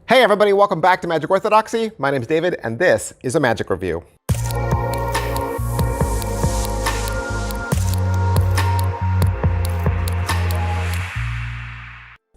Hey everybody, welcome back to Magic Orthodoxy. My name is David, and this is a magic review.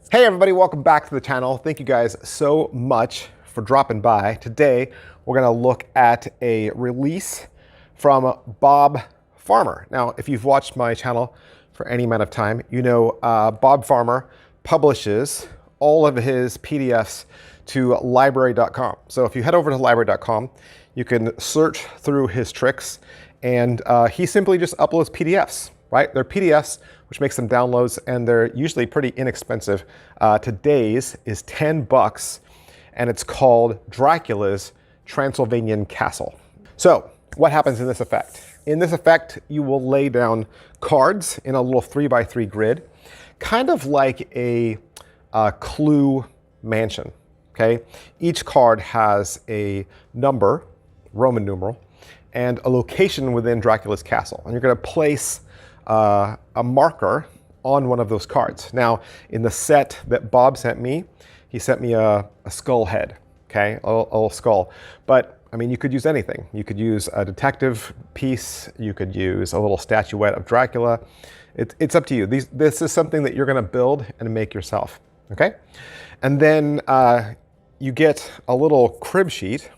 Hey everybody, welcome back to the channel. Thank you guys so much for dropping by. Today, we're gonna look at a release from Bob Farmer. Now, if you've watched my channel for any amount of time, you know Bob Farmer publishes all of his PDFs to library.com. So if you head over to library.com, you can search through his tricks, and he simply just uploads PDFs, right? They're PDFs, which makes them downloads, and they're usually pretty inexpensive. Today's is 10 bucks, and it's called Dracula's Transylvanian Castle. So what happens in this effect? In this effect, you will lay down cards in a little 3x3 grid, kind of like a clue mansion. Okay, each card has a number, Roman numeral, and a location within Dracula's castle. And you're going to place a marker on one of those cards. Now, in the set that Bob sent me, he sent me a skull head, okay, a little skull. But, I mean, you could use anything. You could use a detective piece. You could use a little statuette of Dracula. It's up to you. This is something that you're going to build and make yourself, okay? And then you get a little crib sheet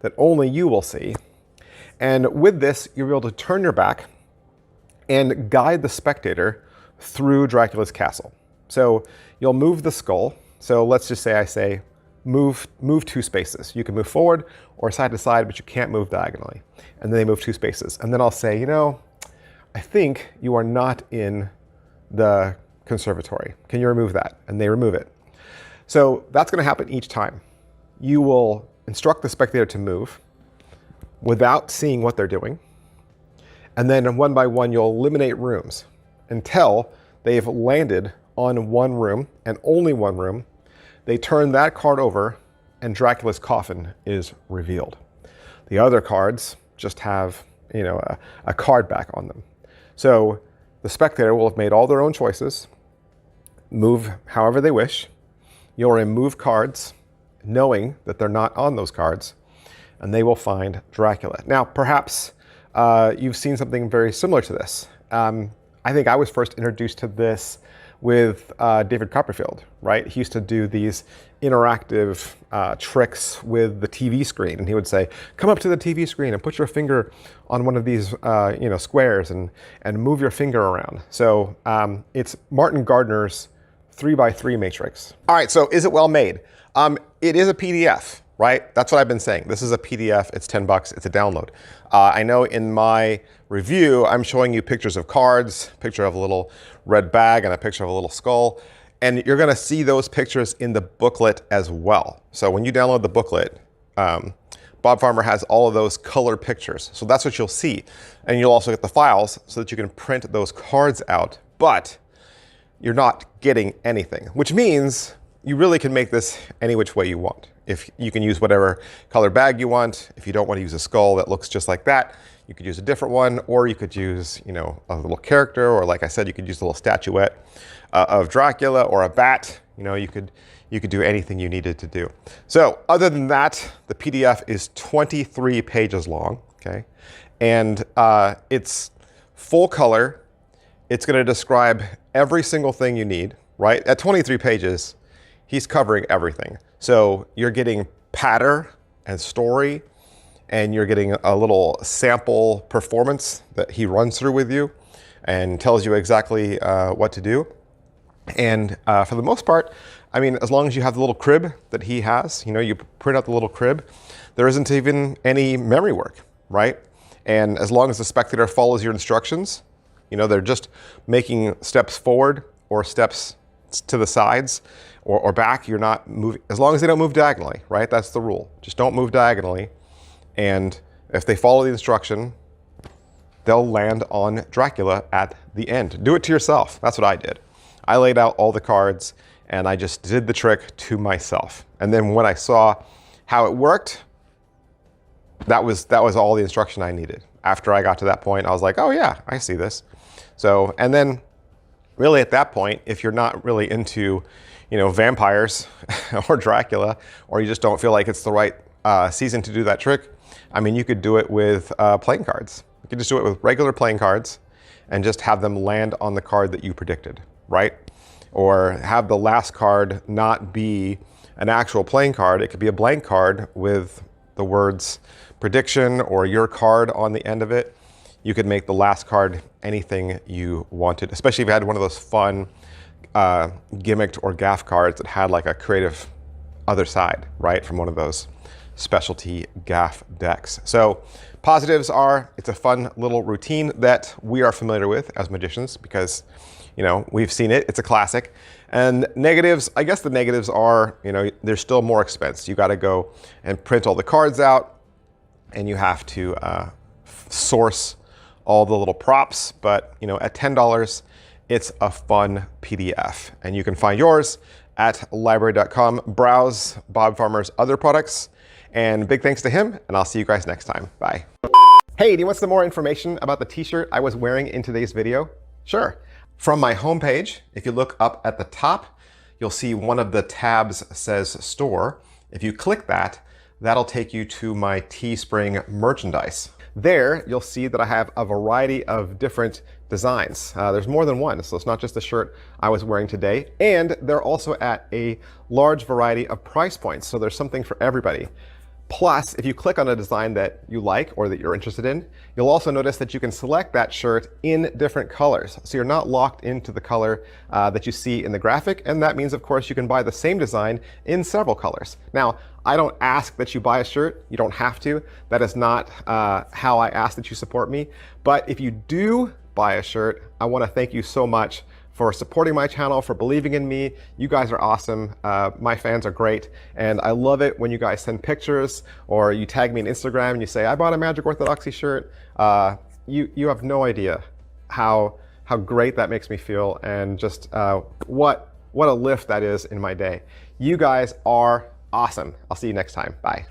that only you will see. And with this, you'll be able to turn your back and guide the spectator through Dracula's castle. So you'll move the skull. So let's just say I say, move 2 spaces. You can move forward or side to side, but you can't move diagonally. And then they move 2 spaces. And then I'll say, you know, I think you are not in the conservatory. Can you remove that? And they remove it. So that's going to happen each time. You will instruct the spectator to move without seeing what they're doing. And then one by one, you'll eliminate rooms until they've landed on one room and only one room. They turn that card over and Dracula's coffin is revealed. The other cards just have, you know, a card back on them. So the spectator will have made all their own choices, move however they wish. You'll remove cards knowing that they're not on those cards, and they will find Dracula. Now, perhaps you've seen something very similar to this. I think I was first introduced to this with David Copperfield, right? He used to do these interactive tricks with the TV screen, and he would say, come up to the TV screen and put your finger on one of these squares and move your finger around. So it's Martin Gardner's 3x3 matrix. All right, so is it well made? It is a PDF, right? That's what I've been saying. This is a PDF, it's 10 bucks, it's a download. I know in my review, I'm showing you pictures of cards, picture of a little red bag and a picture of a little skull. And you're gonna see those pictures in the booklet as well. So when you download the booklet, Bob Farmer has all of those color pictures. So that's what you'll see. And you'll also get the files so that you can print those cards out. But you're not getting anything, which means you really can make this any which way you want. If you can use whatever color bag you want. If you don't want to use a skull that looks just like that, you could use a different one, or you could use, you know, a little character, or like I said, you could use a little statuette of Dracula or a bat. You know, you could do anything you needed to do. So other than that, the PDF is 23 pages long, okay? And it's full color. It's going to describe every single thing you need, right? At 23 pages, he's covering everything. So you're getting patter and story, and you're getting a little sample performance that he runs through with you and tells you exactly what to do. And for the most part, I mean, as long as you have the little crib that he has, you know, you print out the little crib, there isn't even any memory work, right? And as long as the spectator follows your instructions, you know, they're just making steps forward or steps to the sides or back. You're not moving, as long as they don't move diagonally, right? That's the rule. Just don't move diagonally. And if they follow the instruction, they'll land on Dracula at the end. Do it to yourself. That's what I did. I laid out all the cards and I just did the trick to myself. And then when I saw how it worked, that was all the instruction I needed. After I got to that point, I was like, oh yeah, I see this. So, and then really at that point, if you're not really into, vampires or Dracula, or you just don't feel like it's the right season to do that trick, I mean, you could do it with playing cards. You could just do it with regular playing cards and just have them land on the card that you predicted, right? Or have the last card not be an actual playing card. It could be a blank card with the words prediction or your card on the end of it. You could make the last card anything you wanted, especially if you had one of those fun gimmicked or gaff cards that had like a creative other side, right? From one of those specialty gaff decks. So positives are, it's a fun little routine that we are familiar with as magicians because, we've seen it, it's a classic. And negatives, I guess the negatives are, there's still more expense. You got to go and print all the cards out and you have to source all the little props. But, at $10, it's a fun PDF. And you can find yours at library.com. Browse Bob Farmer's other products. And big thanks to him, and I'll see you guys next time. Bye. Hey, do you want some more information about the t-shirt I was wearing in today's video? Sure. From my homepage, if you look up at the top, you'll see one of the tabs says store. If you click that, that'll take you to my Teespring merchandise. There, you'll see that I have a variety of different designs. There's more than one, so it's not just the shirt I was wearing today. And they're also at a large variety of price points, so there's something for everybody. Plus, if you click on a design that you like or that you're interested in, you'll also notice that you can select that shirt in different colors. So you're not locked into the color that you see in the graphic, and that means, of course, you can buy the same design in several colors. Now, I don't ask that you buy a shirt. You don't have to. That is not how I ask that you support me. But if you do buy a shirt, I want to thank you so much for supporting my channel, for believing in me. You guys are awesome. My fans are great. And I love it when you guys send pictures or you tag me on Instagram and you say, I bought a Magic Orthodoxy shirt. You have no idea how great that makes me feel and just what a lift that is in my day. You guys are awesome. I'll see you next time. Bye.